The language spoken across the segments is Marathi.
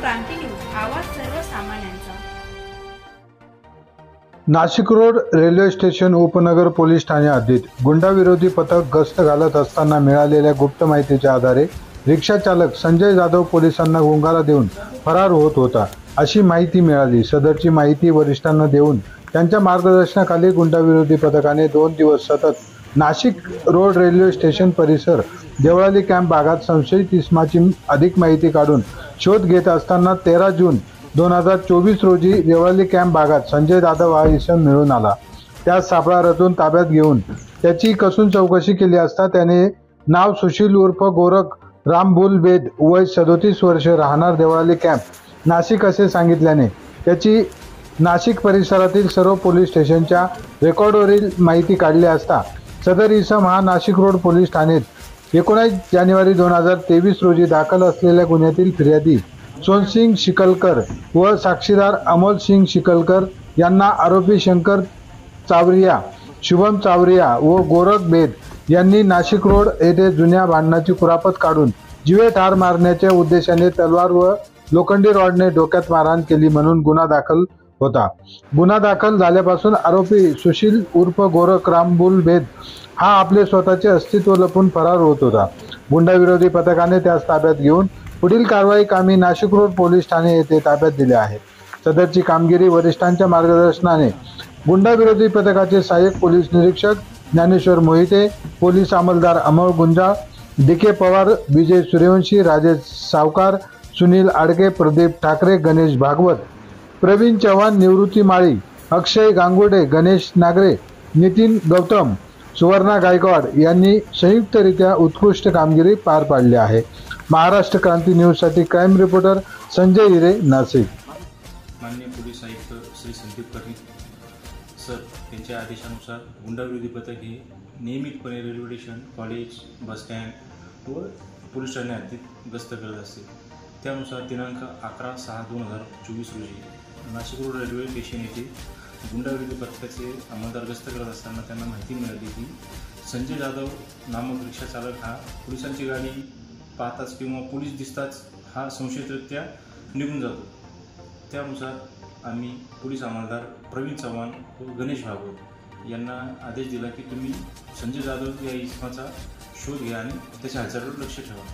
क्रांती न्यूज, आवाज सर्वसामान्यांचा। नाशिक रोड रेल्वे स्टेशन उपनगर पोलीस ठाणे हद्दीत गुंडाविरोधी पथक गस्त घालत असताना मिळालेल्या गुप्त माहितीच्या आधारे रिक्षा चालक संजय जाधव पोलिसांना गुंगारा देऊन फरार होत होता अशी माहिती मिळाली। सदरची माहिती वरिष्ठांना देऊन त्यांच्या मार्गदर्शनाखाली गुंडाविरोधी पथकाने 2 दिवस सतत नाशिक रोड रेल्वे स्टेशन परिसर देवळाली कॅम्प भागात संशयित इसमाची अधिक माहिती काढून शोध घेत असताना 13 जून 2024 रोजी देवळाली कॅम्प भागात संजय जाधव हा इसम मिळून आला। त्यास सापळा रचून ताब्यात घेऊन त्याची कसून चौकशी केली असता त्याने नाव सुशील उर्फ गोरख रामबुल बेद, वय 37 वर्ष, राहणार देवळाली कॅम्प नाशिक असे सांगितल्याने त्याची नाशिक परिसरातील सर्व पोलीस स्टेशनच्या रेकॉर्डवरील माहिती काढली असता सदर इसम हा नाशिक रोड पोलीस ठाण्यात 19 जानेवारी 2023 रोजी दाखल असलेल्या गुन्ह्यातील फिर्यादी सोनसिंग शिकलकर व साक्षीदार अमोल सिंग शिकलकर यांना आरोपी शंकर चावरिया, शुभम चावरिया व गोरख बेद यांनी नाशिक रोड येथे जुन्या भांडणाची कुरापत काढून जीवे ठार मारण्याच्या उद्देशाने तलवार व लोखंडी रॉडने डोक्यात मारहाण केली म्हणून गुन्हा दाखल होता। गुन्हा दाखल झाल्यापासून आरोपी सुशील उर्फ गोरख रामबुल बेद हा आपले स्वतःचे अस्तित्व लपून फरार होत होता। गुंडाविरोधी पथकाने त्यास ताब्यात घेऊन पुढील कारवाई कामी नाशिक रोड पोलीस ठाणे येथे ताब्यात दिले आहे। सदरची कामगिरी वरिष्ठांच्या मार्गदर्शनाने गुंडाविरोधी पथकाचे सहाय्यक पोलीस निरीक्षक ज्ञानेश्वर मोहिते, पोलीस अंमलदार अमोल गुंजा, डीके पवार, विजय सूर्यवंशी, राजेश सावकार, सुनील आडके, प्रदीप ठाकरे, गणेश भागवत, प्रवीण चव्हाण, निवृत्ती माळी, अक्षय गांगुर्डे, गणेश नागरे, नितीन गौतम, सुवर्णा गायकवाड यांनी संयुक्तरित्या उत्कृष्ट कामगिरी पार पाडली आहे। महाराष्ट्र क्रांती न्यूज साठी क्राइम रिपोर्टर संजय हिरे, नाशिक। माननीय पोलीस आयुक्त श्री संदीप कर्णिक सर यांच्या आदेशानुसार गुंडाविरोधी पथक हे नियमितपणे railway station, college, bus stand व पोलीस ठाणे हद्दीत गस्त करत असते। त्यानुसार दिनांक 11/6/2024 रोजी नाशिक रोड रेल्वे स्टेशन येथे गुंडाविरोधी पथकाचे अंमलदार गस्त करत असताना त्यांना माहिती मिळाली की संजय जाधव नामक रिक्षा चालक हा पोलिसांची गाडी पाहताच किंवा पोलीस दिसताच हा संशयितरित्या निघून जातो। त्यानुसार आम्ही पोलीस अंमलदार प्रवीण चव्हाण व गणेश भागवत यांना आदेश दिला की तुम्ही संजय जाधव या इसमाचा शोध घ्या आणि त्याच्या हालचालीवर लक्ष ठेवा।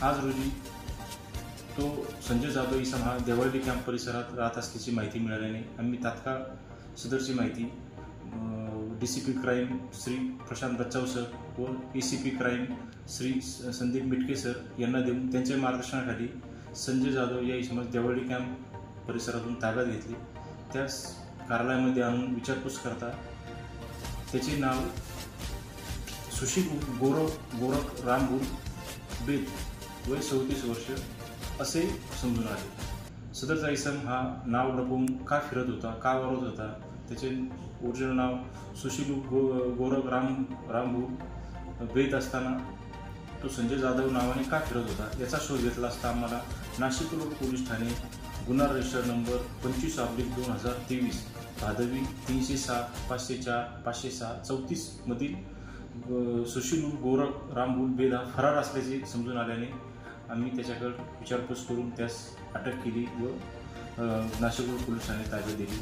आज रोजी तो संजय जाधव इसम हा देवळाली कॅम्प परिसरात राहत असल्याची माहिती मिळाल्याने आम्ही तात्काळ सदरची माहिती DCP क्राईम श्री प्रशांत बच्चाव सर व ACP crime Shri Sandeep Mitke sir यांना देऊन त्यांच्या मार्गदर्शनाखाली संजय जाधव या इसमास देवळाली कॅम्प परिसरातून ताब्यात घेतले। त्यास कार्यालयामध्ये आणून विचारपूस करता त्याचे नाव सुशील गोरख रामबुल बेद, वय 37 वर्ष असे समजून आले। सदरचा इसम हा नाव लपवून का फिरत होता, का वावरत होता, त्याचे ओरिजिनल नाव सुशील गोरख रामबुल बेद असताना तो संजय जाधव नावाने का फिरत होता याचा शोध घेतला असता आम्हाला नाशिक रोड पोलीस ठाणे गुन्हा रजिस्टर नंबर 25/2023 भादवी 307-504-506-34 मधील सुशील गोरख रामबुल बेद हा फरार असल्याचे समजून आल्याने आम्ही त्याच्याकडे विचारपूस करून त्यास अटक केली व नाशिक रोड पोलीस ठाणे ताब्यात दिली।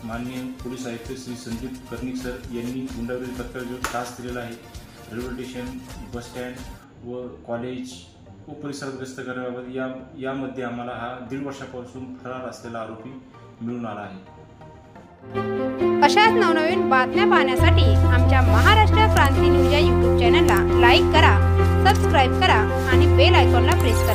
माननीय पोलीस आयुक्त श्री संदीप कर्णिक सर यांनी गुंडाविरोधी पथकाला जो टास्क दिलेला आहे रेल्वे स्टेशन, बस स्टँड व कॉलेज व परिसरात गस्त करण्याबाबत यामध्ये आम्हाला हा 1.5 वर्षापासून फरार असलेला आरोपी मिळून आला आहे। अशाच नवनवीन बातम्या पाहण्यासाठी आमच्या महाराष्ट्र क्रांती न्यूज या YouTube चॅनलला लाईक करा, सबस्क्राईब करा आणि बेल आयकॉनला प्रेस करा।